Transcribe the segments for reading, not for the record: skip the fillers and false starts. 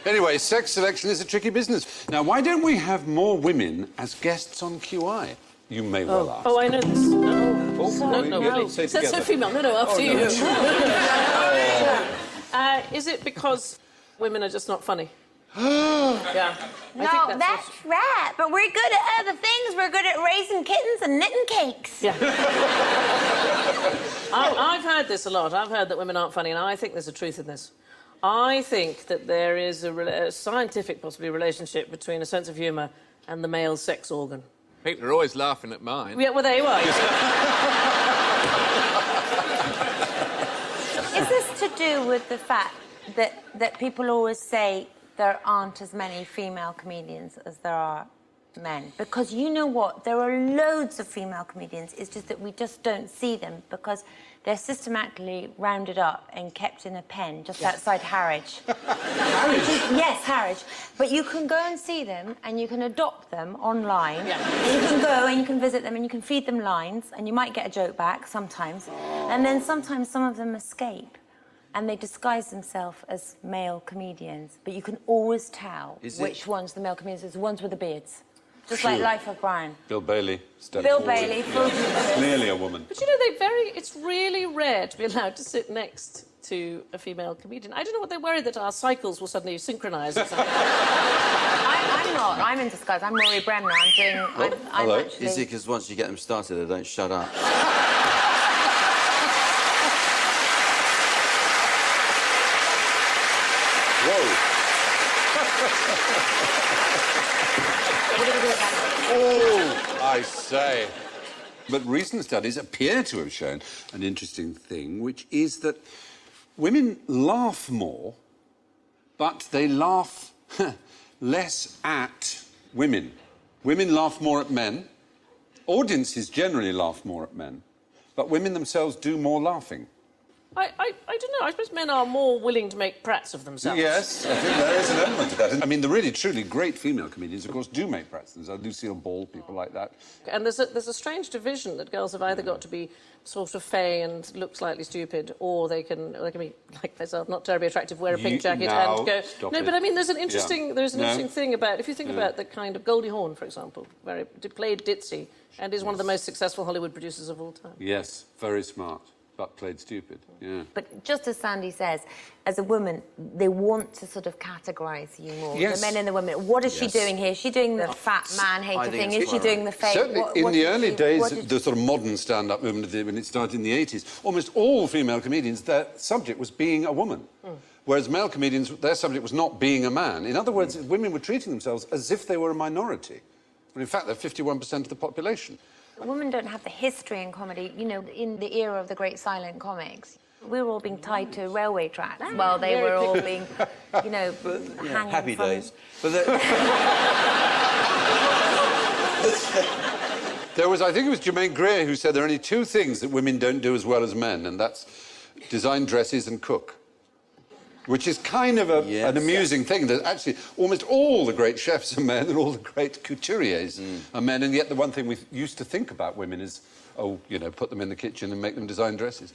Anyway, sex selection is a tricky business. Now, why don't we have more women as guests on QI? You may well ask. Oh, I know this. No, say That's so together. female. No, up to you. Is it because women are just not funny? Yeah. No, that's right. But we're good at other things. We're good at raising kittens and knitting cakes. Yeah. I've heard this a lot. I've heard that women aren't funny, and I think there's a truth in this. I think that there is a scientific, possibly, relationship between a sense of humour and the male sex organ. People are always laughing at mine. Yeah, well, there you are. Is this to do with the fact that people always say there aren't as many female comedians as there are men? Because you know what? There are loads of female comedians. It's just that we just don't see them because they're systematically rounded up and kept in a pen just outside Harwich. Yes, Harwich. But you can go and see them and you can adopt them online. Yeah. And you can go and you can visit them and you can feed them lines and you might get a joke back sometimes. And then sometimes some of them escape and they disguise themselves as male comedians. But you can always tell which ones the male comedians are, the ones with the beards. Just like Life of Brian. Bill Bailey. Bill Bailey. Clearly a woman. But you know, it's really rare to be allowed to sit next to a female comedian. I don't know what they're worried that our cycles will suddenly synchronise or something. I'm not. I'm in disguise. I'm Rory Bremner. I'm doing... I'm hello. actually... Is it because once you get them started, they don't shut up? Whoa. Oh, I say. But recent studies appear to have shown an interesting thing, which is that women laugh more, but they laugh less at women. Women laugh more at men. Audiences generally laugh more at men, but women themselves do more laughing. I don't know. I suppose men are more willing to make prats of themselves. Yes, I think there is an element to that. I mean, the really, truly great female comedians, of course, do make prats of themselves. Lucille Ball, people like that. And there's a strange division that girls have either got to be sort of fey and look slightly stupid, or they can be like myself, not terribly attractive, wear a pink jacket and go. No, but I mean, there's an interesting thing about if you think about the kind of Goldie Hawn, for example, where played ditzy and is one of the most successful Hollywood producers of all time. Yes, very smart. But played stupid, yeah. But just as Sandy says, as a woman, they want to sort of categorise you more. Yes. The men and the women. What is she doing here? Is she doing the fat man-hater thing? Is she doing the fake? Certainly, in the early days, the sort of modern stand-up movement, when it started in the 80s, almost all female comedians, their subject was being a woman. Whereas male comedians, their subject was not being a man. In other words, women were treating themselves as if they were a minority. When in fact, they're 51% of the population. Women don't have the history in comedy, you know, in the era of the great silent comics. We were all being tied to railway tracks while they were all being, you know, hanging happy from... days. But There was, I think it was Germaine Greer who said there are only two things that women don't do as well as men, and that's design dresses and cook. Which is kind of an amusing thing, that actually almost all the great chefs are men and all the great couturiers are men, and yet the one thing we used to think about women is, oh, you know, put them in the kitchen and make them design dresses.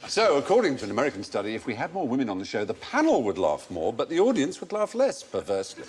So, according to an American study, if we had more women on the show, the panel would laugh more, but the audience would laugh less, perversely.